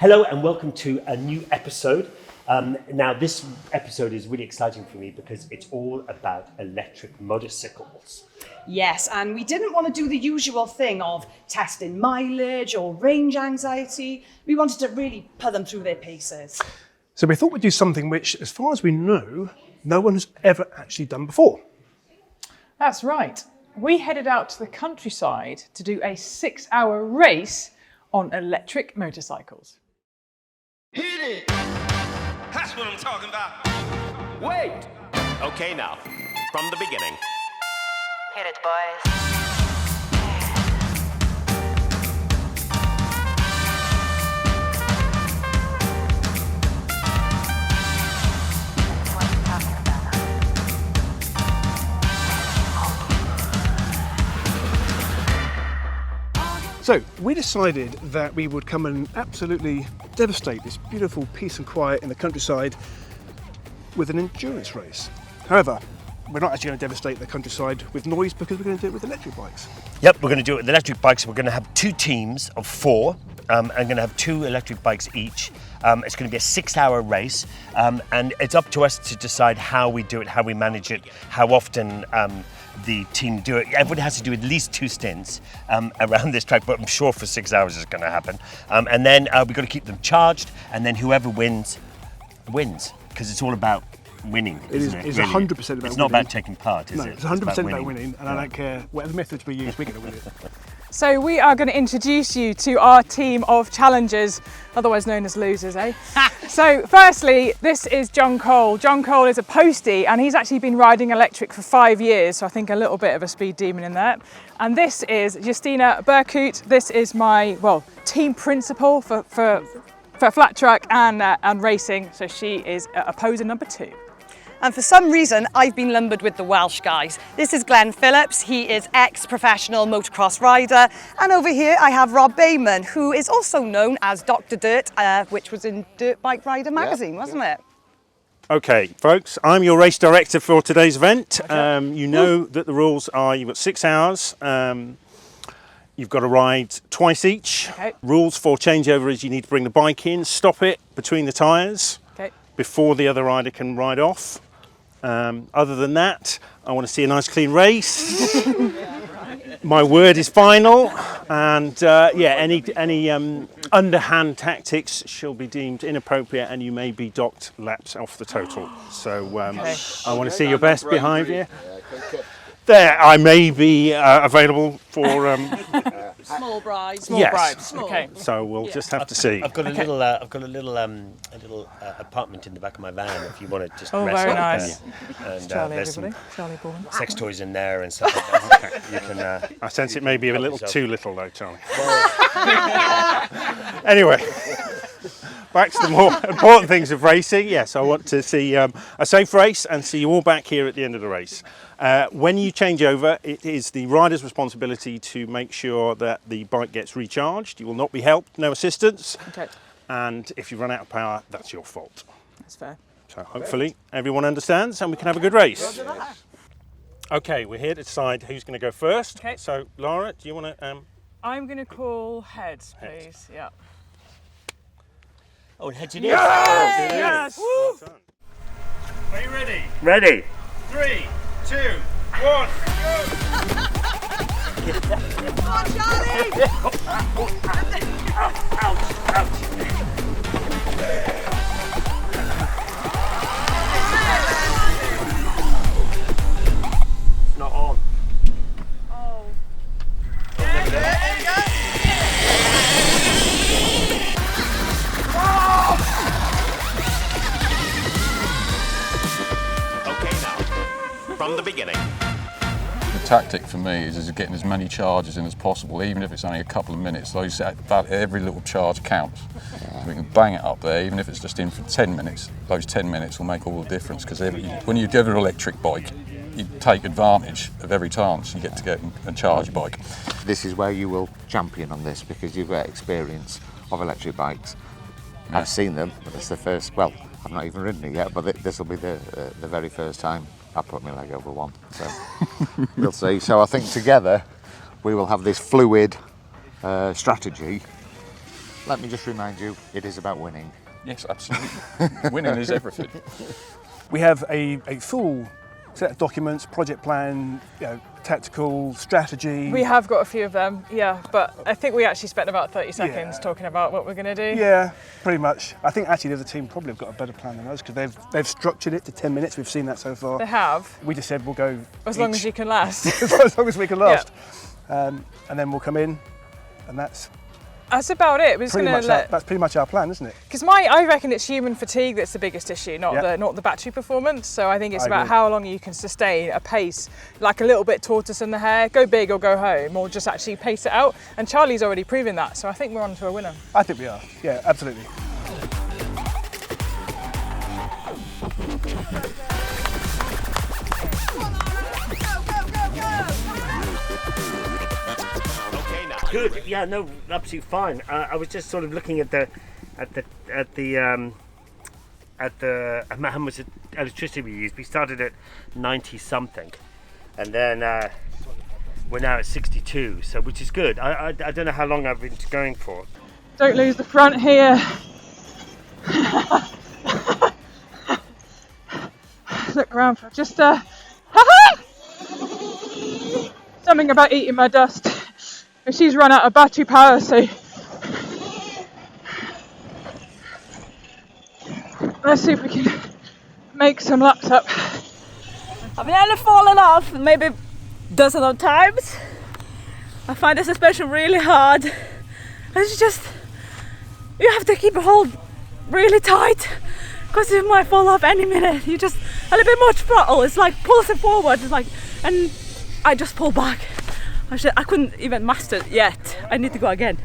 Hello and welcome to a new episode. Now this episode is really exciting for me because it's all about electric motorcycles. Yes, and we didn't want to do the usual thing of testing mileage or range anxiety. We wanted to really put them through their paces. So we thought we'd do something which, as far as we know, no one has ever actually done before. That's right. We headed out to the countryside to do a 6-hour race on electric motorcycles. Hit it! That's what I'm talking about. Wait! Okay, now, from the beginning. Hit it, boys. So we decided that we would come and absolutely devastate this beautiful peace and quiet in the countryside with an endurance race. However, we're not actually going to devastate the countryside with noise because we're going to do it with electric bikes. Yep, we're going to do it with electric bikes. We're going to have 2 teams of 4. I'm going to have 2 electric bikes each. It's going to be a 6-hour race, and it's up to us to decide how we do it, how we manage it, how often the team do it. Everybody has to do at least 2 stints around this track, but I'm sure for 6 hours it's going to happen. And then we've got to keep them charged, and then whoever wins, because it's all about winning. It's really? 100% about winning. It's not about taking part, is it? No, it's 100% about winning. winning, and I don't care whatever methods we use, we're going to win it. So we are going to introduce you to our team of challengers, otherwise known as losers, eh? So firstly, this is John Cole. John Cole is a postie and he's actually been riding electric for 5 years, so I think a little bit of a speed demon in there. And this is Justina Berkut. This is my, team principal for flat track and racing, so she is opposer number 2. And for some reason, I've been lumbered with the Welsh guys. This is Glenn Phillips. He is ex-professional motocross rider. And over here, I have Rob Bayman, who is also known as Dr. Dirt, which was in Dirt Bike Rider magazine, wasn't it? Okay, folks, I'm your race director for today's event. You know that the rules are you've got 6 hours. You've got to ride twice each. Okay. Rules for changeover is you need to bring the bike in, stop it between the tyres before the other rider can ride off. Other than that, I want to see a nice clean race. My word is final, and any underhand tactics shall be deemed inappropriate, and you may be docked laps off the total. So I want to see your best behaviour. There, I may be available for Small bribes. Small bribes. Okay. So we'll just have to see. I've got a little apartment in the back of my van if you want to just rest very up nice. And Charley, there's some everybody. Charley Boorman. sex toys in there and stuff like that. You can. I sense it may be a little too little though, Charlie. Anyway, back to the more important things of racing. Yes, I want to see a safe race and see you all back here at the end of the race. When you change over, it is the rider's responsibility to make sure that the bike gets recharged. You will not be helped, no assistance. Okay. And if you run out of power, that's your fault. That's fair. So hopefully everyone understands and we can have a good race. Okay, we're here to decide who's going to go first. Okay. So Lara, do you want to... I'm going to call heads, please. Yeah. Oh, and heads it Yes! Well done. Are you ready? Ready. 3, 2, 1, go! Come on, Charlie! It's not on. Oh. There you go. Okay, now, from the beginning. The tactic for me is getting as many charges in as possible, even if it's only a couple of minutes. Every little charge counts. We can bang it up there, even if it's just in for 10 minutes. Those 10 minutes will make all the difference, because when you get an electric bike, you take advantage of every chance you get to get and charge your bike. This is where you will champion on this, because you've got experience of electric bikes. Yeah. I've seen them, but it's the first, well, I've not even ridden it yet, but this will be the very first time I put my leg over one, so we'll see. So I think together we will have this fluid strategy let me just remind you, it is about winning. Yes, absolutely. Winning is everything. We have a full set of documents, project plan, tactical strategy. We have got a few of them, yeah, but I think we actually spent about 30 seconds talking about what we're going to do. Yeah, pretty much. I think actually the other team probably have got a better plan than us because they've structured it to 10 minutes. We've seen that so far. They have. We just said we'll go as long as you can last. as long as we can last. Yeah. And then we'll come in, and that's about it. We're just going to that's pretty much our plan, isn't it? Because I reckon it's human fatigue that's the biggest issue, not the battery performance. So I think it's about how long you can sustain a pace, like a little bit tortoise in the hare, go big or go home, or just actually pace it out. And Charlie's already proven that, so I think we're on to a winner. I think we are. Yeah, absolutely. Good. Yeah. No. Absolutely fine. I was just sort of looking at how much electricity we used. We started at 90 something, and then we're now at 62. So which is good. I don't know how long I've been going for. Don't lose the front here. Look around for just something about eating my dust. She's run out of battery power, so let's see if we can make some laps up. I've nearly fallen off maybe dozens of times. I find the suspension really hard. It's just, you have to keep a hold really tight because you might fall off any minute. You just, a little bit much throttle, it's like pulls it forward, it's like, and I just pull back. I couldn't even master it yet. I need to go again.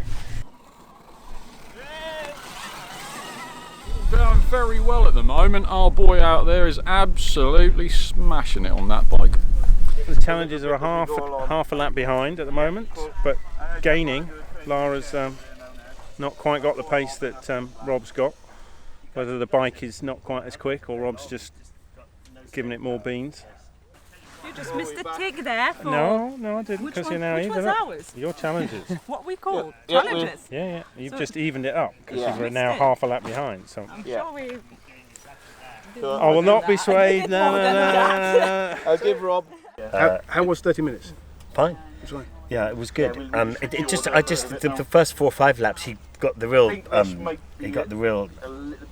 Going very well at the moment. Our boy out there is absolutely smashing it on that bike. The challenges are half a lap behind at the moment, but gaining. Lara's not quite got the pace that Rob's got. Whether the bike is not quite as quick or Rob's just giving it more beans. You just missed a tick there. For No, I didn't. Because you're now which even one's ours? Your challenges. What we call challenges. Yeah. You've just evened it up because you were now half a lap behind. So I'm sure we. I will not be swayed. No. I'll give Rob. How was 30 minutes? Fine. That's right. Yeah, it was good. The first 4 or 5 laps, he got the real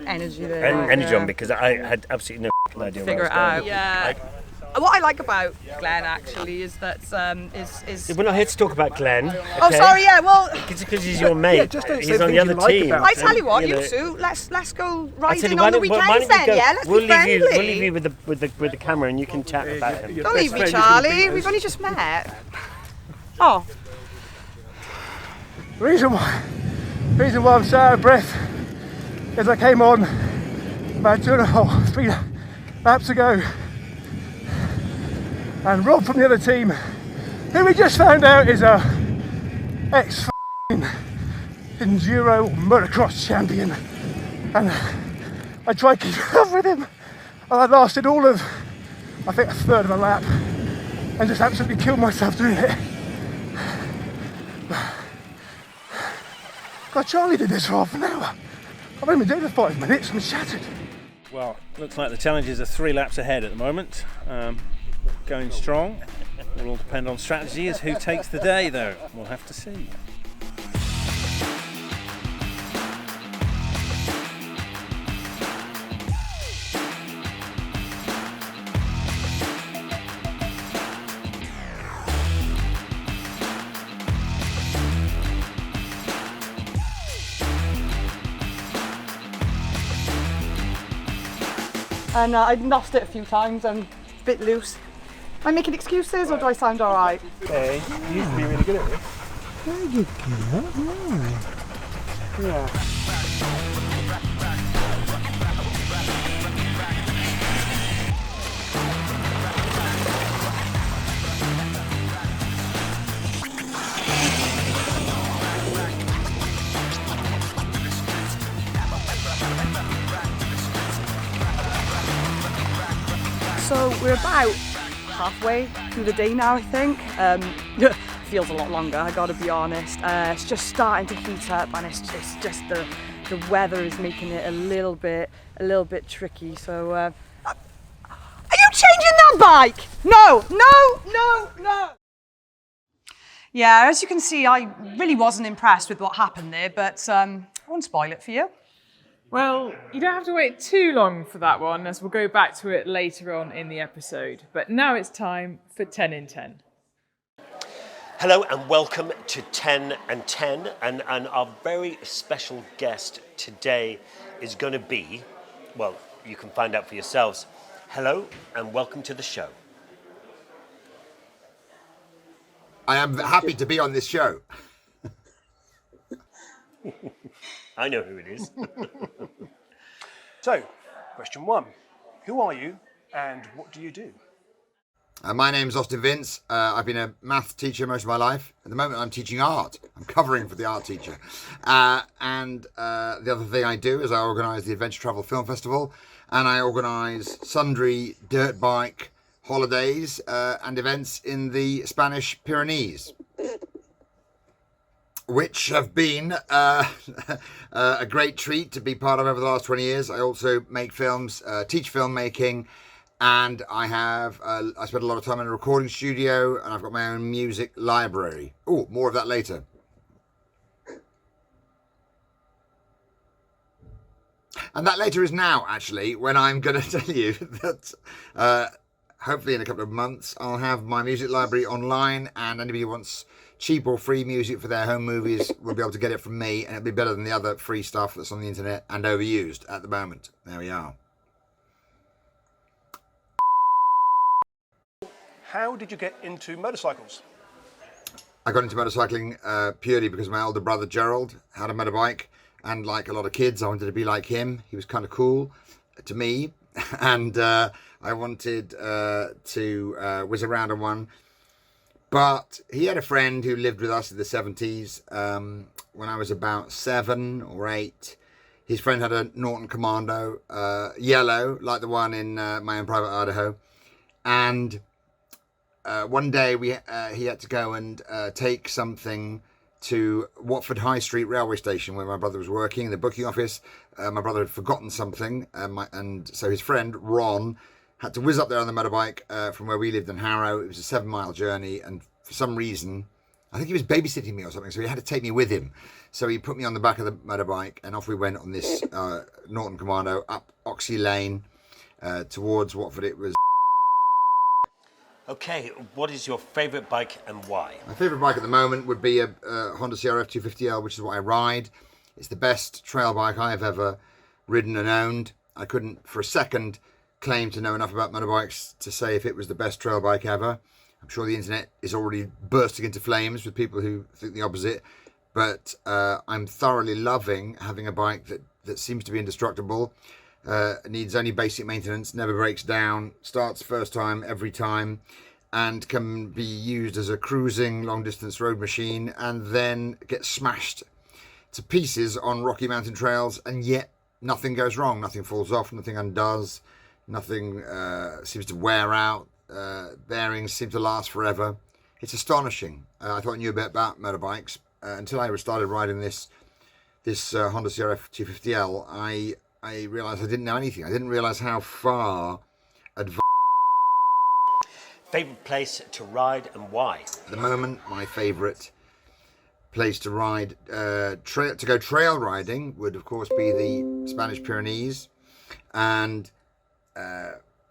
energy there. Energy on because I had absolutely no idea figure it out. Yeah. What I like about Glenn actually is that we're not here to talk about Glenn. Okay? Oh, sorry. Yeah, well, because he's your mate. He's on the other team. I tell you what, you two, let's go riding on the weekends then. Yeah, let's be friendly. We'll leave you with the camera, and you can chat about him. Don't leave me, Charlie. We've only just met. Oh. The reason why I'm so out of breath is I came on about 3 laps ago, and Rob from the other team, who we just found out is a ex-Enduro motocross champion, and I tried keeping up with him, and I lasted all of, I think, a third of a lap, and just absolutely killed myself doing it. God, Charlie did this for half an hour. I've only been doing it for 5 minutes, I'm shattered. Well, looks like the challenges are 3 laps ahead at the moment. Going strong. It will all depend on strategy as who takes the day, though. We'll have to see. And I lost it a few times. I'm a bit loose. Am I making excuses or do I sound all right? Hey, you used to be really good at this. Very good, Yeah. So we're about halfway through the day now, I think. feels a lot longer, I gotta be honest. It's just starting to heat up, and it's just the weather is making it a little bit tricky. So, are you changing that bike? No, no, no, no. Yeah, as you can see, I really wasn't impressed with what happened there, but I won't spoil it for you. Well, you don't have to wait too long for that one, as we'll go back to it later on in the episode. But now it's time for 10 in 10. Hello and welcome to 10 and 10, and our very special guest today is going to be, well, you can find out for yourselves. Hello and welcome to the show. I am happy to be on this show. I know who it is. So, question 1. Who are you and what do you do? My name's Austin Vince. I've been a math teacher most of my life. At the moment, I'm teaching art. I'm covering for the art teacher. And the other thing I do is I organise the Adventure Travel Film Festival, and I organise sundry dirt bike holidays and events in the Spanish Pyrenees, which have been a great treat to be part of over the last 20 years. I also make films, teach filmmaking, and I spent a lot of time in a recording studio, and I've got my own music library. Oh, more of that later. And that later is now, actually, when I'm going to tell you that hopefully in a couple of months I'll have my music library online, and anybody who wants cheap or free music for their home movies will be able to get it from me, and it'll be better than the other free stuff that's on the internet and overused at the moment. There we are. How did you get into motorcycles? I got into motorcycling purely because my older brother Gerald had a motorbike, and like a lot of kids, I wanted to be like him. He was kind of cool to me, and I wanted to whiz around on one. But he had a friend who lived with us in the 70s when I was about 7 or 8. His friend had a Norton Commando, yellow, like the one in My Own Private Idaho. And one day he had to go and take something to Watford High Street Railway Station where my brother was working in the booking office. My brother had forgotten something, and so his friend Ron had to whiz up there on the motorbike from where we lived in Harrow. It was a 7-mile journey, and for some reason, I think he was babysitting me or something, so he had to take me with him. So he put me on the back of the motorbike, and off we went on this Norton Commando up Oxley Lane towards Watford. It was... Okay, what is your favourite bike and why? My favourite bike at the moment would be a Honda CRF 250L, which is what I ride. It's the best trail bike I have ever ridden and owned. I couldn't for a second claim to know enough about motorbikes to say if it was the best trail bike ever. I'm sure the internet is already bursting into flames with people who think the opposite, but I'm thoroughly loving having a bike that seems to be indestructible, needs only basic maintenance, never breaks down, starts first time every time, and can be used as a cruising long distance road machine and then get smashed to pieces on rocky mountain trails, and yet nothing goes wrong, nothing falls off, nothing undoes. Nothing seems to wear out. Bearings seem to last forever. It's astonishing. I thought I knew a bit about motorbikes until I started riding this Honda CRF 250L. I realised I didn't know anything. I didn't realise how far advanced. Favourite place to ride and why? At the moment, my favourite place to ride, to go trail riding would of course be the Spanish Pyrenees, and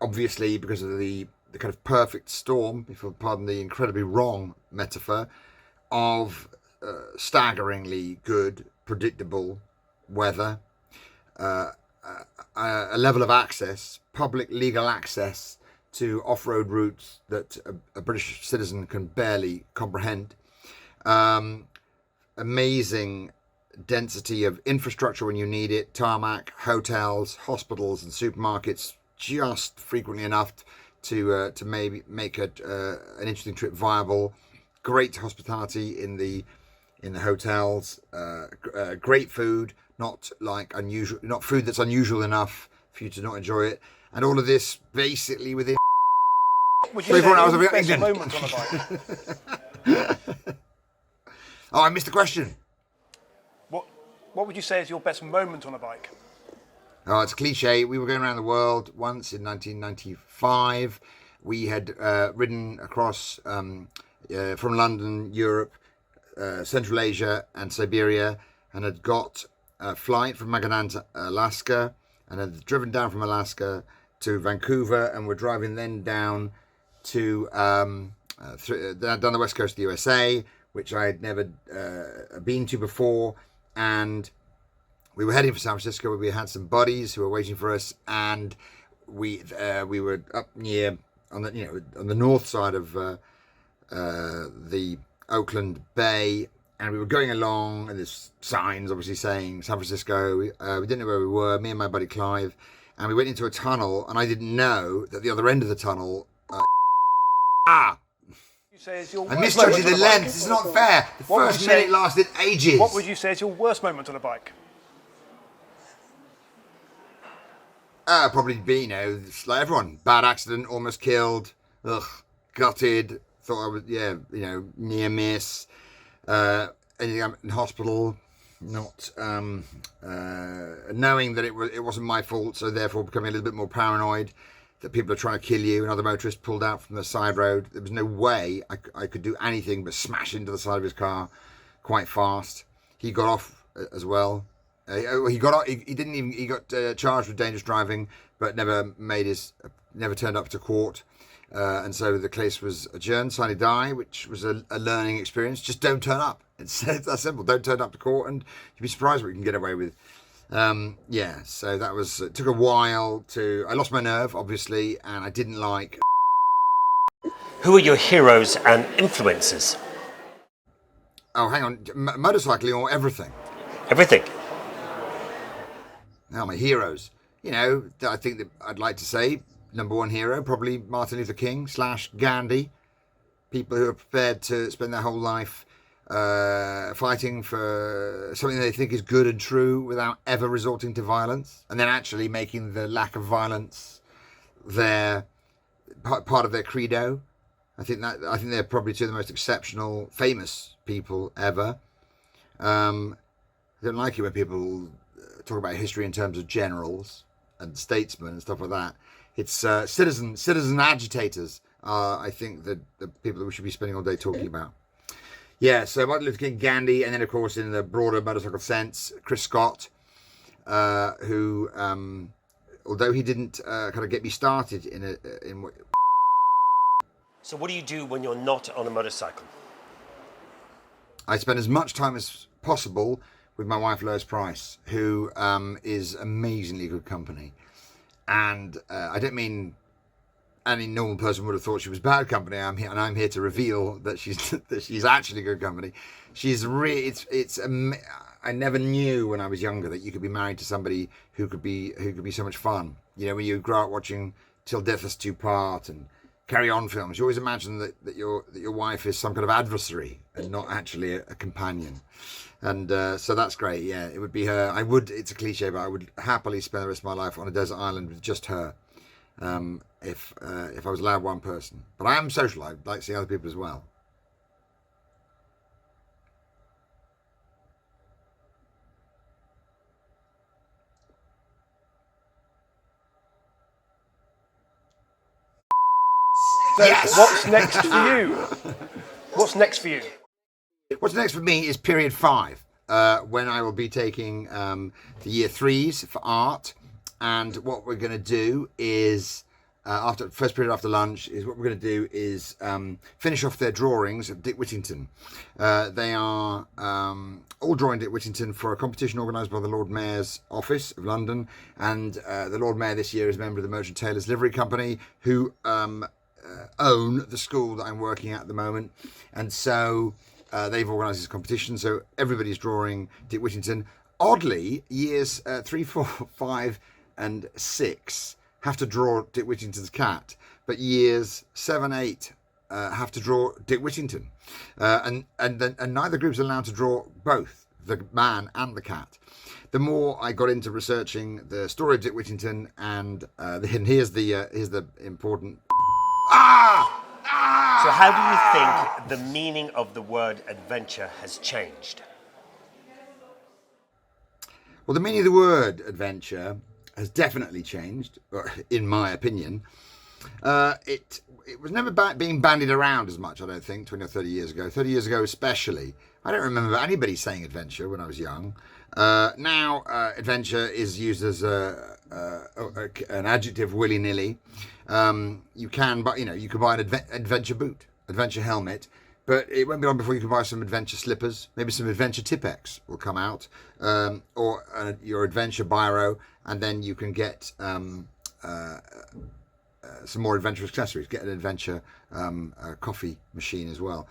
obviously because of the kind of perfect storm, if you'll pardon the incredibly wrong metaphor, of staggeringly good, predictable weather, a level of access, public legal access to off-road routes that a British citizen can barely comprehend, amazing density of infrastructure when you need it, tarmac, hotels, hospitals and supermarkets, just frequently enough to maybe make an interesting trip viable. Great hospitality in the hotels, great food, not food that's unusual enough for you to not enjoy it, and all of this basically within 24 hours of England. Oh, I missed the question. What would you say is your best moment on a bike? Oh, it's a cliche. We were going around the world once in 1995. We had ridden across from London, Europe, Central Asia and Siberia, and had got a flight from Magadan to Alaska, and had driven down from Alaska to Vancouver, and we're driving then down to down the west coast of the USA, which I had never been to before. And we were heading for San Francisco, where we had some buddies who were waiting for us, and we were up near on the north side of the Oakland Bay, and we were going along, and there's signs obviously saying San Francisco. We didn't know where we were, me and my buddy Clive, and we went into a tunnel, and I didn't know that the other end of the tunnel. I'm misjudging the length. It's not fair. The first minute lasted ages. What would you say is your worst moment on a bike? Probably be, like everyone. Bad accident, almost killed. Gutted. Thought I was, near miss. Ending up in hospital. Not knowing that it wasn't my fault, so therefore becoming a little bit more paranoid. That people are trying to kill you. Another motorist pulled out from the side road. There was no way I could do anything but smash into the side of his car quite fast. He got off as well. He got off, he didn't even, he got charged with dangerous driving, but never turned up to court. And so the case was adjourned, sine die, which was a learning experience. Just don't turn up. It's that simple. Don't turn up to court, and you'd be surprised what you can get away with. So that was, it took a while I lost my nerve, obviously, and I didn't like. Who are your heroes and influences? Oh, hang on, motorcycling or everything? Everything. Now, my heroes. I think that I'd like to say, number one hero, probably Martin Luther King / Gandhi. People who are prepared to spend their whole life fighting for something they think is good and true without ever resorting to violence, and then actually making the lack of violence their part of their credo. I think they're probably two of the most exceptional, famous people ever. I don't like it when people talk about history in terms of generals and statesmen and stuff like that. It's citizen agitators are, I think, the people that we should be spending all day talking about. Yeah, so Martin Luther King, Gandhi, and then, of course, in the broader motorcycle sense, Chris Scott, who, although he didn't kind of get me started in what... So what do you do when you're not on a motorcycle? I spend as much time as possible with my wife, Lois Price, who is amazingly good company. And I don't mean... any normal person would have thought she was bad company. I'm here to reveal that she's actually good company. She's really. I never knew when I was younger that you could be married to somebody who could be so much fun. When you grow up watching Till Death Us Do Part and Carry On films, you always imagine that your wife is some kind of adversary and not actually a companion. And so that's great. Yeah, it would be her. It's a cliche, but I would happily spend the rest of my life on a desert island with just her. If I was allowed one person. But I am social. I like seeing other people as well. So what's next for you? What's next for you? What's next for me is period 5, when I will be taking the year 3s for art. And what we're going to do is, first period after lunch, finish off their drawings of Dick Whittington. They are all drawing Dick Whittington for a competition organised by the Lord Mayor's Office of London. And the Lord Mayor this year is a member of the Merchant Taylors Livery Company, who own the school that I'm working at the moment. And so they've organised this competition. So everybody's drawing Dick Whittington. Oddly, years 3, 4, 5 and 6 have to draw Dick Whittington's cat, but years 7, 8 have to draw Dick Whittington, and neither group's allowed to draw both the man and the cat. The more I got into researching the story of Dick Whittington, and here's the important. So how do you think the meaning of the word adventure has changed? Well, the meaning of the word adventure has definitely changed, in my opinion. It was never being bandied around as much, I don't think, 20 or 30 years ago. 30 years ago especially. I don't remember anybody saying adventure when I was young. Now, adventure is used as an adjective willy-nilly. You can buy an adventure boot, adventure helmet, but it won't be long before you can buy some adventure slippers. Maybe some adventure Tipp-Ex will come out, or your adventure biro, and then you can get some more adventurous accessories. Get an adventure coffee machine as well.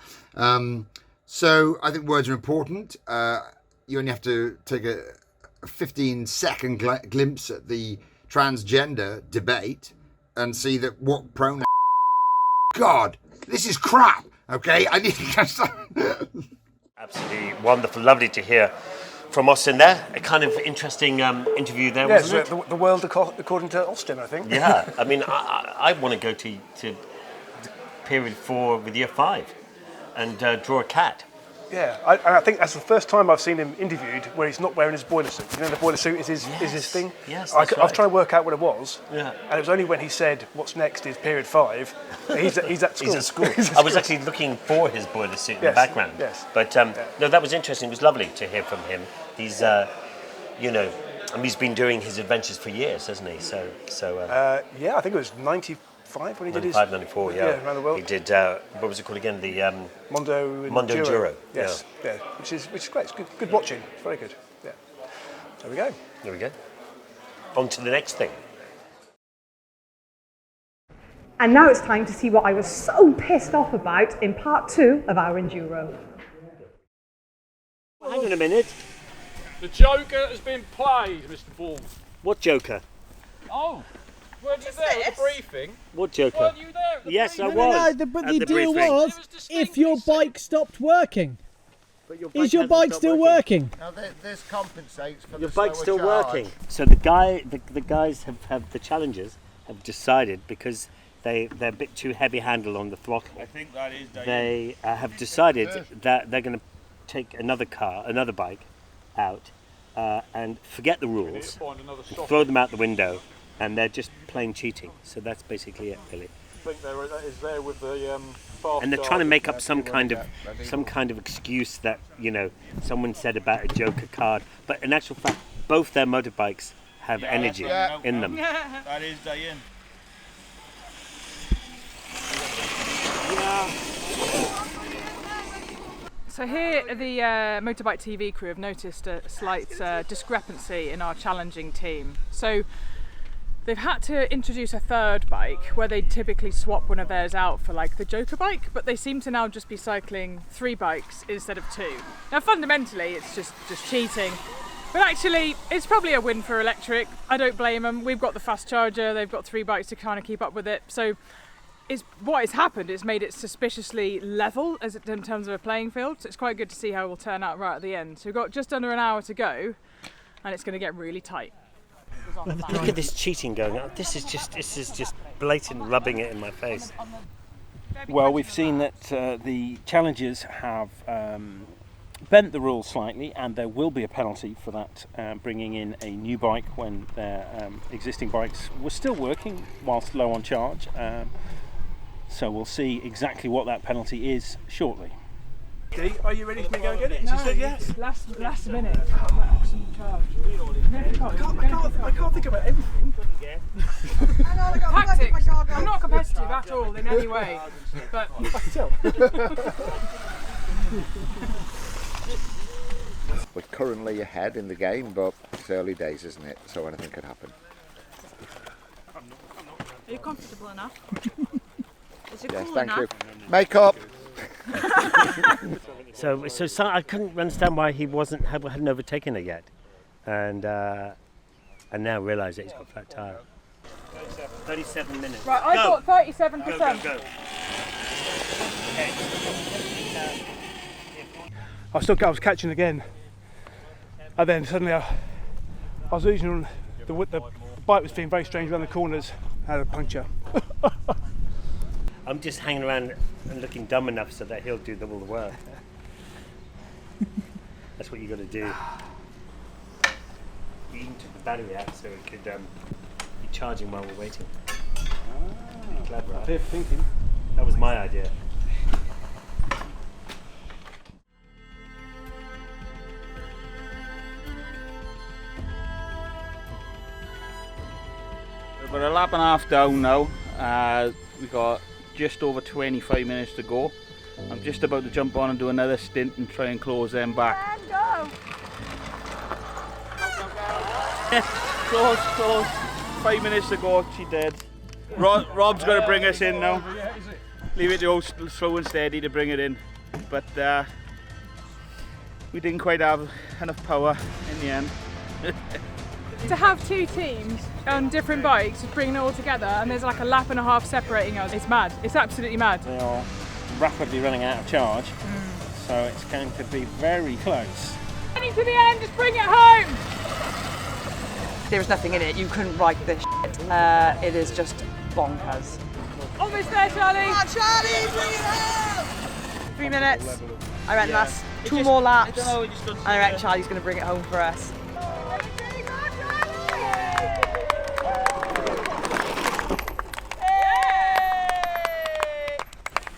So I think words are important. You only have to take a 15-second glimpse at the transgender debate and see that what pronoun. God, this is crap. Okay, I need to. Absolutely wonderful, lovely to hear from Austin there. A kind of interesting interview there, wasn't it? The world according to Austin, I think. Yeah, I mean, I want to go to period 4 with year 5 and draw a cat. Yeah, I think that's the first time I've seen him interviewed where he's not wearing his boiler suit. You know, the boiler suit is his thing. Yes, I was trying to work out what it was. Yeah. And it was only when he said, "What's next is period 5." He's at school. He's at school. I was actually looking for his boiler suit in the background. Yes. But no, that was interesting. It was lovely to hear from him. He's, he's been doing his adventures for years, hasn't he? Yeah, I think it was 95 when he did his. 94, yeah. Around the world. He did. What was it called again? The Mondo Enduro. Yes, yeah. Which is great. It's good watching. It's very good. Yeah. There we go. There we go. On to the next thing. And now it's time to see what I was so pissed off about in part 2 of our Enduro. Well, hang on a minute. The Joker has been played, Mr. Bourne. What Joker? Oh, weren't you there at the briefing? What Joker? Weren't you there at the Yes, I briefing? was. No, but at the deal was if your bike stopped working. Is your bike still working? Now this compensates for Your the bike's slower still charge. working. So the guys have the challengers have decided, because they're a bit too heavy-handed on the throttle. I think that is. They have decided that they're going to take another bike out and forget the rules, and throw them out the window, and they're just plain cheating. So that's basically it, really. I think that is there with the And they're trying to make up some kind of excuse that someone said about a Joker card, but in actual fact, both their motorbikes have energy in them. That is day in. So here, the Motorbike TV crew have noticed a slight discrepancy in our challenging team. So they've had to introduce a third bike where they typically swap one of theirs out for like the Joker bike, but they seem to now just be cycling 3 bikes instead of 2. Now fundamentally it's just cheating, but actually it's probably a win for electric. I don't blame them. We've got the fast charger, they've got 3 bikes to kind of keep up with it. So what has happened is made it suspiciously level in terms of a playing field. So it's quite good to see how it will turn out right at the end. So we've got just under an hour to go and it's going to get really tight. Look at this cheating going on. This is just blatant rubbing it in my face. Well, we've seen that the challengers have bent the rules slightly, and there will be a penalty for that, bringing in a new bike when their existing bikes were still working whilst low on charge. So we'll see exactly what that penalty is shortly. Are you ready for me to go and get it? No, She said yes. Last minute. I can't think about everything. Tactics. I'm not competitive at all in any way. But I can tell. We're currently ahead in the game, but it's early days, isn't it? So anything could happen. Are you comfortable enough? Is it Yes, cool thank enough? you. Makeup. So I couldn't understand why he hadn't overtaken it yet, and now realise that he's got a flat tyre. 37 minutes. right, I thought 37%. Go. I was catching again, and then suddenly I was losing on the bike was being very strange around the corners. I had a puncture. I'm just hanging around and looking dumb enough so that he'll do all the work. That's what you got to do. You even took the battery out so it could be charging while we're waiting. Clever, right? Clear thinking. That was my idea. We're about a lap and a half down now. We've got just over 25 minutes to go. I'm just about to jump on and do another stint and try and close them back. Go! Close. 5 minutes to go, she dead. Rob's got to bring us in now. Leave it to go slow and steady to bring it in. But we didn't quite have enough power in the end. To have two teams on different bikes, just bringing it all together, and there's like a lap and a half separating us. It's mad. It's absolutely mad. They are rapidly running out of charge, so it's going to be very close. Getting to the end, just bring it home! There's nothing in it. You couldn't write this shit. It is just bonkers. Almost there, Charlie! Come on, Charlie, bring it home! 3 minutes. I reckon that's 2 more laps. I reckon Charlie's going to bring it home for us.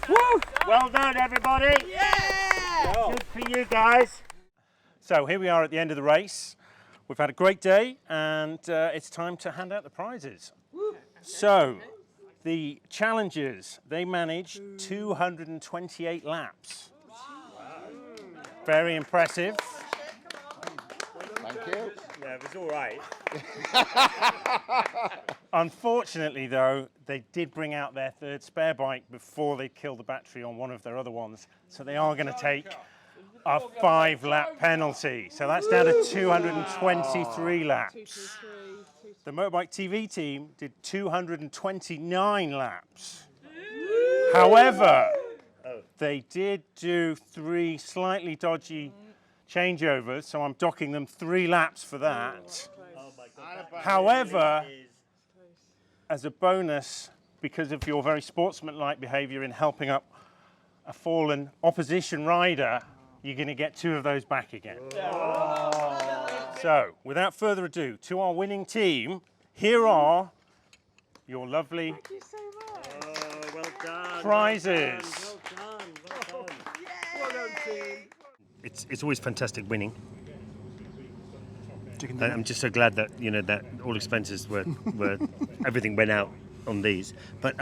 Woo! Well done, everybody! Yeah! Good for you guys. So here we are at the end of the race. We've had a great day, and it's time to hand out the prizes. So, the challengers, they managed 228 laps. Very impressive. Thank you. Yeah, it was all right. Unfortunately, though, they did bring out their third spare bike before they killed the battery on one of their other ones, so they are going to take a 5-lap penalty. So that's down to 223 laps. The Motorbike TV team did 229 laps. However, they did do 3 slightly dodgy changeovers, so I'm docking them 3 laps for that. However, as a bonus, because of your very sportsmanlike behaviour in helping up a fallen opposition rider, you're going to get 2 of those back again. So, without further ado, to our winning team, here are your lovely well done, prizes. Well done, team. It's always fantastic winning. I'm just so glad that that all expenses were everything went out on these. But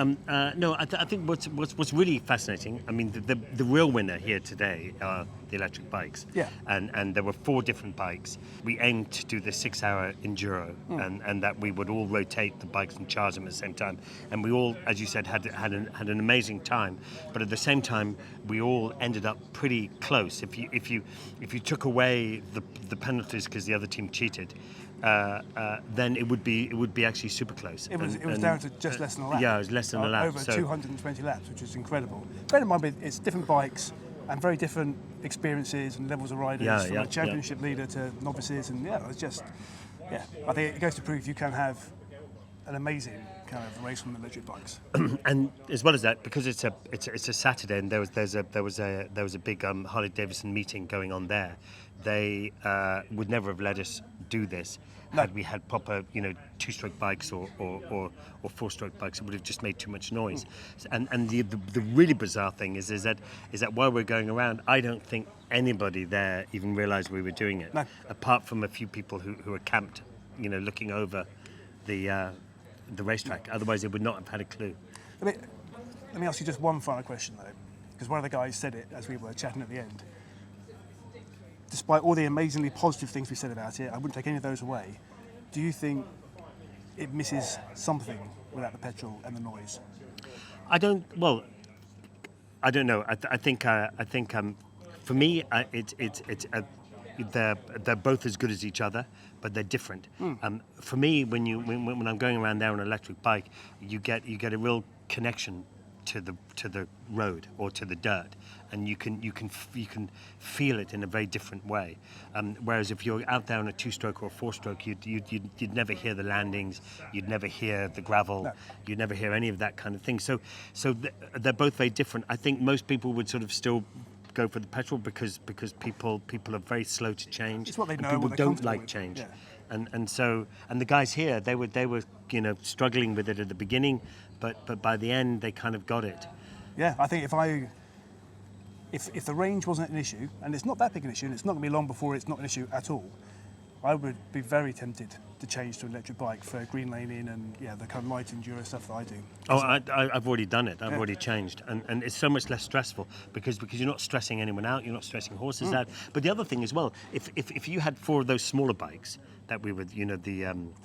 no, I think what's really fascinating. I mean, the real winner here today are the electric bikes. Yeah. And there were 4 different bikes. We aimed to do the 6-hour enduro, and that we would all rotate the bikes and charge them at the same time. And we all, as you said, had an amazing time. But at the same time, we all ended up pretty close. If you took away the penalties because the other team cheated, then it would be actually super close. It was down to just less than a lap. Yeah, it was less than a lap. Over 220 laps, which is incredible. Bear in mind, it's different bikes and very different experiences and levels of riders, from a championship leader to novices, and it was just, I think it goes to prove you can have an amazing kind of race on electric bikes. And as well as that, because it's a Saturday, and there was a big Harley Davidson meeting going on there. They would never have let us do this had we had proper 2-stroke bikes or 4-stroke bikes. It would have just made too much noise. And the really bizarre thing is that while we're going around, I don't think anybody there even realised we were doing it, apart from a few people who were camped, looking over the racetrack. Otherwise, they would not have had a clue. Let me ask you just one final question, though, because one of the guys said it as we were chatting at the end. Despite all the amazingly positive things we said about it, I wouldn't take any of those away. Do you think it misses something without the petrol and the noise? I don't know. I think for me, they're both as good as each other, but they're different. For me, when I'm going around there on an electric bike, you get a real connection the road or to the dirt, and you can feel it in a very different way. Whereas if you're out there on a 2-stroke or a 4-stroke, you'd never hear the landings, you'd never hear the gravel, you'd never hear any of that kind of thing. So they're both very different. I think most people would sort of still go for the petrol because people are very slow to change. It's what they know. People what don't like change. Yeah. And the guys here, they were struggling with it at the beginning, but by the end they kind of got it. Yeah, I think if the range wasn't an issue, and it's not that big an issue, and it's not going to be long before it's not an issue at all, I would be very tempted to change to an electric bike for green laning and the kind of light enduro stuff that I do. Oh, I've already done it. I've already changed, and it's so much less stressful because you're not stressing anyone out, you're not stressing horses out. But the other thing as well, if you had 4 of those smaller bikes that we would, the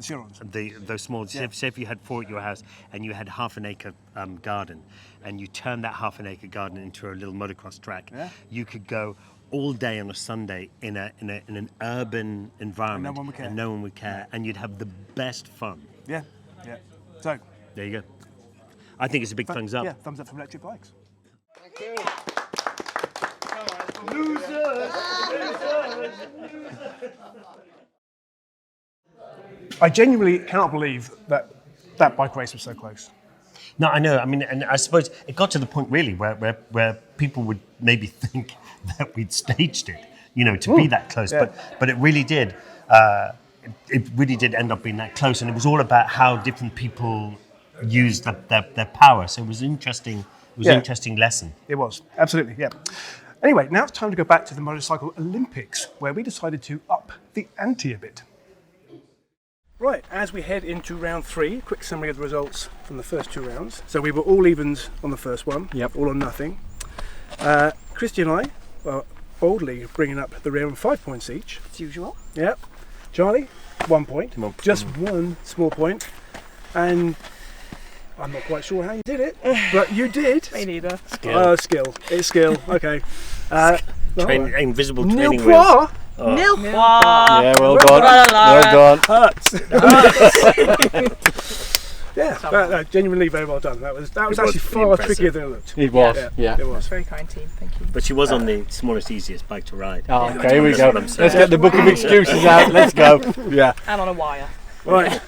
Chirons, those small. Say if you had 4 at your house and you had half an acre garden, and you turned that half an acre garden into a little motocross track, you could go all day on a Sunday in an urban environment, and no one would care, and you'd have the best fun. Yeah. So there you go. I think it's a big thumbs up. Yeah, thumbs up for electric bikes. Thank you. Losers. I genuinely cannot believe that bike race was so close. No, I know. I mean, and I suppose it got to the point really where people would maybe think that we'd staged it, to be that close. Yeah. But it really did. It really did end up being that close, and it was all about how different people used their power. So it was interesting. It was an interesting lesson. It was absolutely, yeah. Anyway, now it's time to go back to the Motorcycle Olympics, where we decided to up the ante a bit. Right, as we head into round 3, quick summary of the results from the first 2 rounds. So we were all evens on the first one, all or nothing. Kristy and I are boldly bringing up the rear on 5 points each. As usual. Yep. Charlie, 1 point, just 1 small point. And I'm not quite sure how you did it, but you did. Me neither. Skill. It's skill. Okay. Invisible training Nil wheels. pois. Nil pois. Yeah, well done. Well done. Yeah, genuinely very well done. That was actually far trickier than it looked. It was, yeah. It was. That's very kind team, thank you. But she was on the smallest, easiest bike to ride. Oh, okay, here we go. Let's get the book of excuses out. Let's go. Yeah. And on a wire. Right.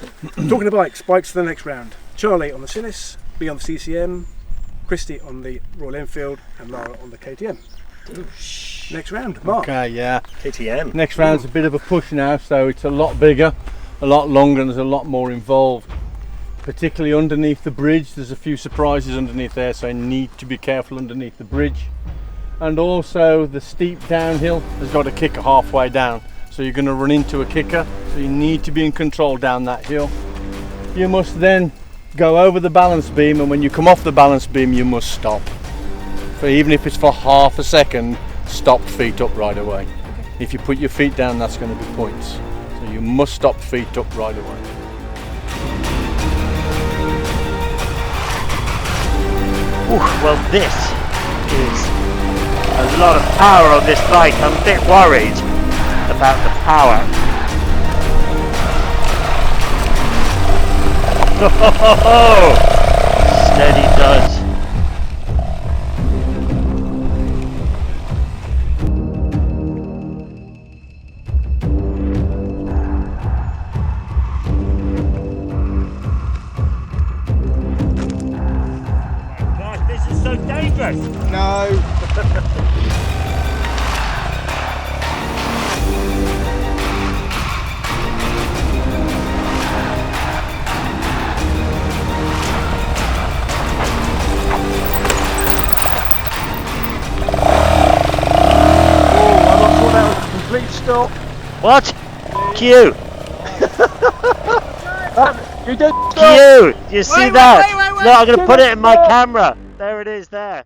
Talking of bikes for the next round. Charlie on the Sinis, B on the CCM, Kristy on the Royal Enfield, and Lara on the KTM. Next round, Mark. Okay, yeah. KTM. Next round's a bit of a push now, so it's a lot bigger, a lot longer, and there's a lot more involved. Particularly underneath the bridge, there's a few surprises underneath there, so I need to be careful underneath the bridge. And also the steep downhill has got a kicker halfway down, so you're going to run into a kicker, so you need to be in control down that hill. You must then go over the balance beam, and when you come off the balance beam you must stop. So even if it's for half a second, stop, feet up right away. If you put your feet down, that's going to be points. So you must stop, feet up right away. Well, this is a lot of power on this bike. I'm a bit worried about the power. Steady does. God, this is so dangerous. No. Stop. What? Q. You did. Q. You see that? No, I'm going to put it in my camera. There it is. There.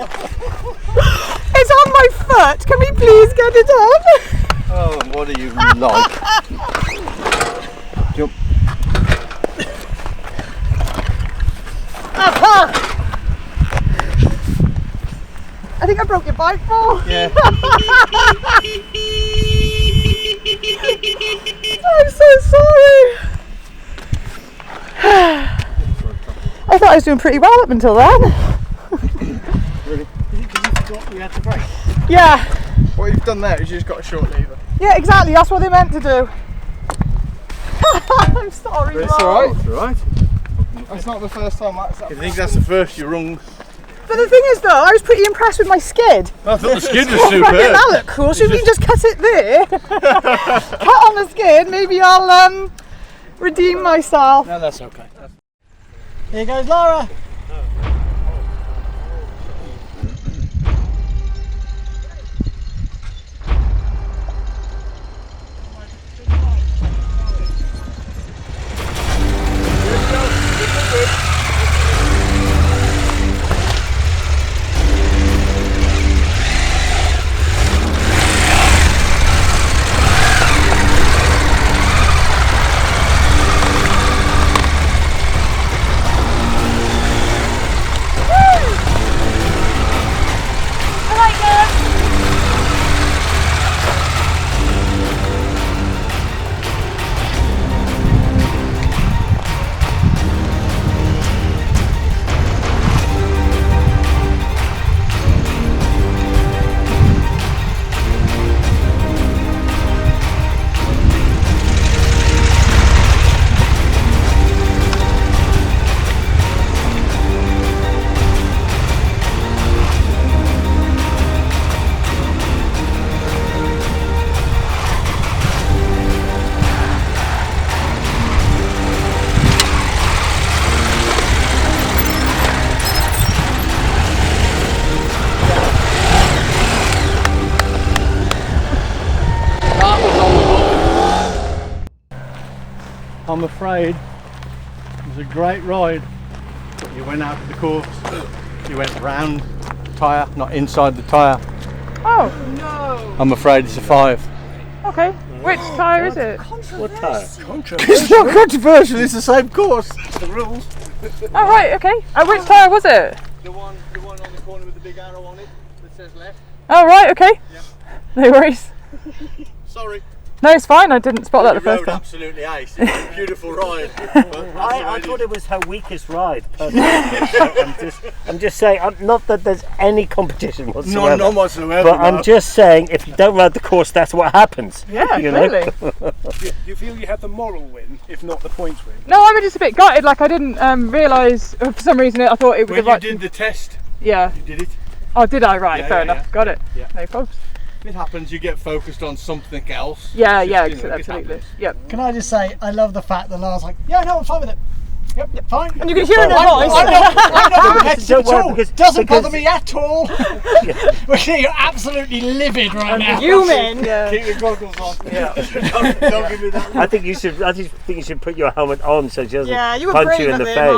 It's on my foot. Can we please get it on? Oh, what are you like? Jump. I think I broke your bike, Paul. Yeah. I'm so sorry. I thought I was doing pretty well up until then. Really? Is it because you forgot you had to brake? Yeah. What you've done there is you just got a short lever. Yeah, exactly. That's what they meant to do. I'm sorry, But it's Paul. alright. It's alright. It's not the first time that's happened. You think that's the first you rung? But the thing is, though, I was pretty impressed with my skid. I thought the skid was Right, superb. that looked cool. Should we just cut it there? Cut on the skid. Maybe I'll redeem myself. No, that's okay. Here goes Lara. I'm afraid it was a great ride. You went out to the course, you went round the tyre, not inside the tyre. Oh no! I'm afraid it's a 5. Okay, which tyre is it? What tyre? It's not controversial, it's the same course. It's the rules. Oh right, okay. Which tyre was it? The one on the corner with the big arrow on it that says left. Oh right, okay. Yeah. No worries. Sorry. No, it's fine. I didn't spot that the You first rode time. absolutely ace. It was a beautiful ride. I thought it was her weakest ride. I'm just saying, not that there's any competition whatsoever. None whatsoever. But I'm just saying, if you don't ride the course, that's what happens. Yeah, you know? clearly. Do you feel you had the moral win, if not the points win? No, I'm just a bit gutted. Like I didn't realise for some reason I thought it was When the right. you did the test, Yeah. you did it. Oh, did I? Right, Yeah, fair yeah, enough. yeah. Got it. Yeah. No problems. It happens, you get focused on something else. Yeah, It's yeah, just, you know, it absolutely. happens. Yep. Can I just say, I love the fact that Lara's like, yeah, no, I'm fine with it. Yep, fine. And you can hear in her voice. I'm not competitive Don't at worry, all. because- Doesn't because- bother me at all. We're seeing you're absolutely livid right now. Human. Yeah. Keep your goggles on. Yeah. Don't give me that. I think you should. I just think you should put your helmet on so she doesn't Yeah, you were punch brave you in at the it, face.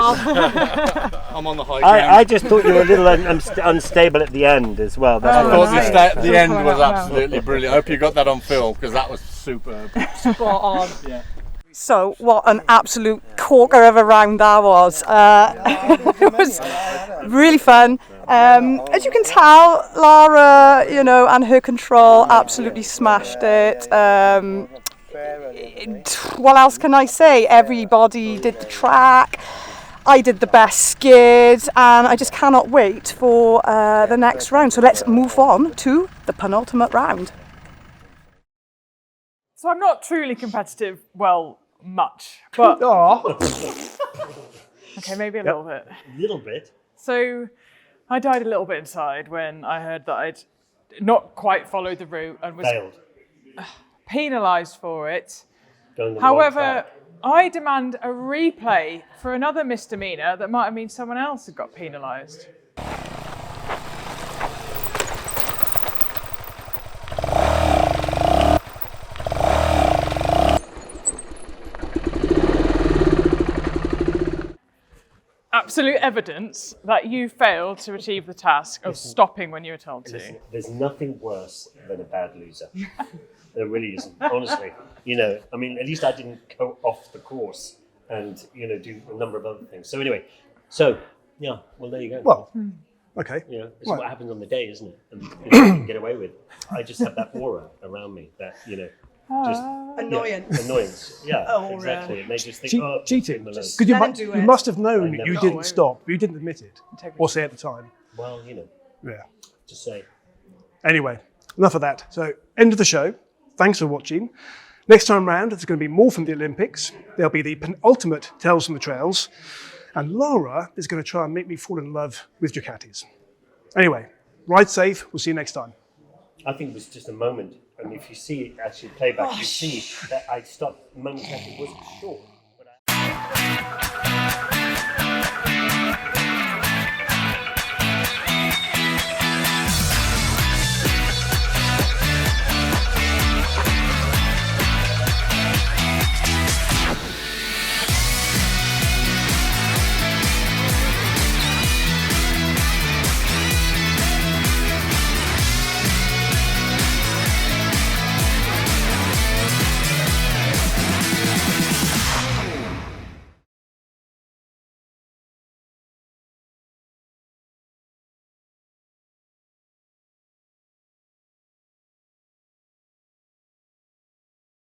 Mark. I'm on the high ground. I just thought you were a little unstable at the end as well. That's I what thought I'm the, saying. the end was Wow. absolutely brilliant. I hope you got that on film because that was superb. Spot on. Yeah. So, what an absolute corker of a round that was. It was really fun. As you can tell, Lara, you know, and her control absolutely smashed it. What else can I say? Everybody did the track. I did the best skid, and I just cannot wait for the next round. So let's move on to the penultimate round. So I'm not truly competitive. Well, much, but okay, maybe a little bit. A little bit. So I died a little bit inside when I heard that I'd not quite followed the route and was Failed. penalised for it. Going the wrong However, track. I demand a replay for another misdemeanour that might have meant someone else had got penalised. absolute evidence that you failed to achieve the task of stopping when you were told to. Listen, there's nothing worse than a bad loser. There really isn't, honestly. You know, I mean, at least I didn't go off the course and, you know, do a number of other things. So anyway, yeah, well, there you go. Well, okay. You know, it's Right. what happens on the day, isn't it? And you know, you can get away with. I just have that aura around me that, you know, just Annoyance. Yeah, annoyance. Yeah, Aura. exactly. And they just think, oh, Cheating. leave them alone. Because you, Let him do you it. must have known I that you never- didn't stop, but you didn't admit it or say at the time. Well, you know, Yeah. just say. Anyway, enough of that. So, end of the show. Thanks for watching. Next time round, there's going to be more from the Olympics. There'll be the penultimate Tales from the Trails. And Lara is going to try and make me fall in love with Ducatis. Anyway, ride safe. We'll see you next time. I think it was just a moment. And if you see it actually playback, you see that I stopped momentarily. It wasn't short. But